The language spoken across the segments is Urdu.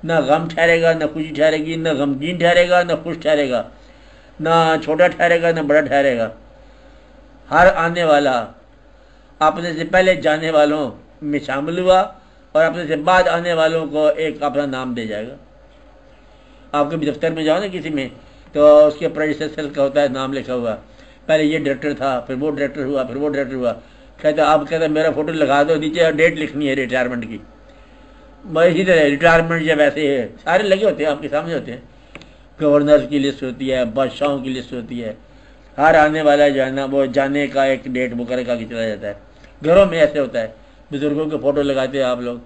نہ غم ٹھہرے گا، نہ خوشی ٹھہرے گی، نہ غمگین ٹھہرے گا، نہ خوش ٹھہرے گا، نہ چھوٹا ٹھہرے گا، نہ بڑا ٹھہرے گا۔ ہر آنے والا اپنے سے پہلے جانے والوں میں شامل ہوا اور اپنے سے بعد آنے والوں کو ایک اپنا نام دے جائے گا۔ آپ کبھی دفتر میں جاؤ نا کسی میں، تو اس کے پریڈیسیسر کا ہوتا ہے نام لکھا ہوا، پہلے یہ ڈائریکٹر تھا، پھر وہ ڈائریکٹر ہوا، پھر وہ ڈائریکٹر ہوا، کہتا آپ کہتا میرا فوٹو لگا دو، نیچے ڈیٹ لکھنی ہے ریٹائرمنٹ کی۔ اسی طرح ریٹائرمنٹ جب ایسے ہے سارے لگے ہوتے ہیں آپ کے سامنے ہوتے ہیں، گورنر کی لسٹ ہوتی ہے، بادشاہوں کی لسٹ ہوتی ہے، ہر آنے والا جو ہے نا وہ جانے کا ایک ڈیٹ مقرر کر کے چلا جاتا ہے۔ گھروں میں ایسے ہوتا ہے، بزرگوں کے فوٹو لگاتے ہیں آپ لوگ،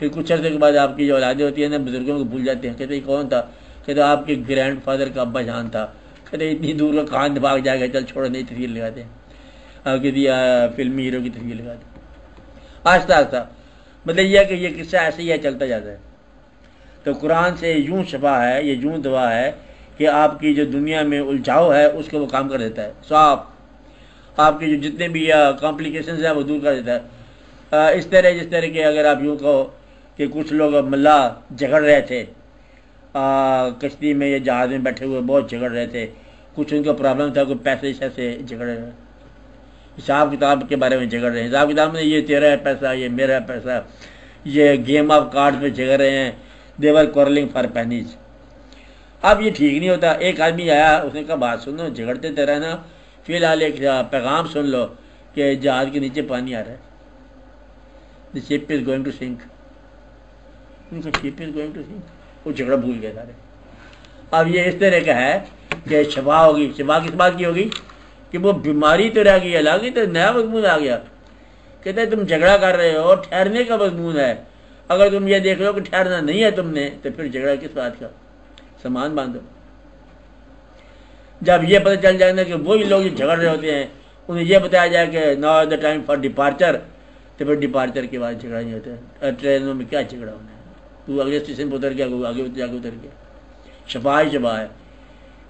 پھر کچھ عرصے کے بعد آپ کی جو اولادیں ہوتی ہیں نا بزرگوں کو بھول جاتے ہیں، کہتے ہیں کون تھا، کہتے آپ کے گرینڈ فادر کا ابا جان تھا، کہتے اتنی دور کا کہاں بھاگ جائے گا، چل چھوڑو نئی تصویر لگاتے ہیں، کسی فلمی ہیرو کی تصویر لگاتے ہیں آہستہ آہستہ۔ مطلب یہ ہے کہ یہ قصہ ایسے ہی ہے، چلتا جاتا ہے۔ تو قرآن سے یوں شفا ہے، یہ یوں دعا ہے کہ آپ کی جو دنیا میں الجھاؤ ہے اس کو وہ کام کر دیتا ہے، صاف آپ کے جو جتنے بھی کمپلیکیشنز ہیں وہ دور کر دیتا ہے۔ اس طرح جس طرح کہ اگر آپ یوں کہو کہ کچھ لوگ ملا جھگڑ رہے تھے کشتی میں یا جہاز میں بیٹھے ہوئے، بہت جھگڑ رہے تھے، کچھ ان کا پرابلم تھا، کوئی پیسے سے جھگڑ رہے ہیں، حساب کتاب کے بارے میں جھگڑ رہے ہیں، حساب کتاب میں یہ تیرا ہے پیسہ، یہ میرا ہے پیسہ، یہ گیم آف کارڈ میں جھگڑ رہے ہیں، دیور کورلنگ فار پینیز۔ اب یہ ٹھیک نہیں ہوتا۔ ایک آدمی آیا، اس نے کہا بات سنو، جھگڑتے تیرا نا، فی الحال ایک پیغام سن لو کہ جہاز کے نیچے پانی آ رہا ہے، the ship is going to sink۔ ان کا ship is going to sink، وہ جھگڑا بھول گئے سارے۔ اب یہ اس طرح کا ہے کہ شفا ہوگی۔ شفا کس بات کی ہوگی کہ وہ بیماری تو رہ گئی، علاقی تو نیا مضمون آ گیا۔ کہتے ہیں تم جھگڑا کر رہے ہو، ٹھہرنے کا مضمون ہے، اگر تم یہ دیکھ لو کہ ٹھہرنا نہیں ہے تم نے، تو پھر جھگڑا کس بات کا، سامان باندھو۔ جب یہ پتہ چل جائے نا کہ وہی لوگ جو جھگڑ رہے ہوتے ہیں انہیں یہ بتایا جائے کہ now the time for departure, تو پھر ڈپارچر کے بعد جھگڑا نہیں ہوتا ہے۔ ٹرینوں میں کیا جھگڑا ہونا ہے، تو اگلے اسٹیشن پہ اتر گیا، آگے جا کے اتر گیا۔ شفا ہی شفا ہے۔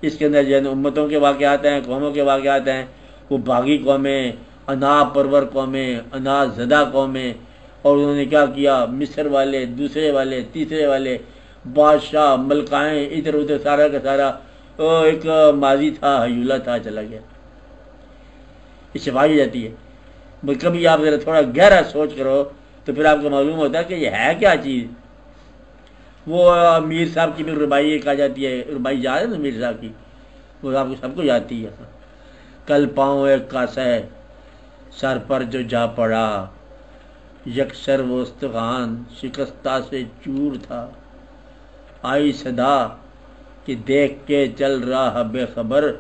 اس کے اندر جو ہے امتوں کے واقعات ہیں، قوموں کے واقعات ہیں، وہ باغی قومیں، انا پرور قومیں، انا زدہ قومیں، اور انہوں نے کیا کیا، مصر والے، دوسرے والے، تیسرے والے، بادشاہ، ملکائیں، ادھر ادھر سارا کا سارا ایک ماضی تھا، ہیولہ تھا، چلا گیا۔ یہ شفائی جاتی ہے۔ کبھی آپ ذرا تھوڑا گہرا سوچ کرو تو پھر آپ کو معلوم ہوتا ہے کہ یہ ہے کیا چیز۔ وہ میر صاحب کی بھی ربائی ایک آ جاتی ہے، ربائی یاد ہے نا میر صاحب کی، وہ آپ کو سب کو جاتی ہے۔ کل پاؤں ایک کاسہ سر پر جو جا پڑا، یکسر وہ استخوان شکستہ سے چور تھا، آئی صدا کہ دیکھ کے چل رہا بے خبر،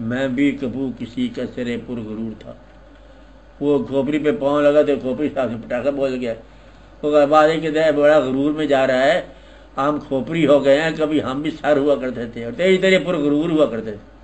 میں بھی کبھی کسی کا سرے پر غرور تھا۔ وہ کھوپڑی پہ پاؤں لگا تو کھوپڑی صاحب سے پٹاخہ بول گیا۔ وہ بات ہے کہ بڑا غرور میں جا رہا ہے، ہم کھوپڑی ہو گئے ہیں، کبھی ہم بھی سر ہوا کرتے تھے اور تیری طرح پر غرور ہوا کرتے تھے۔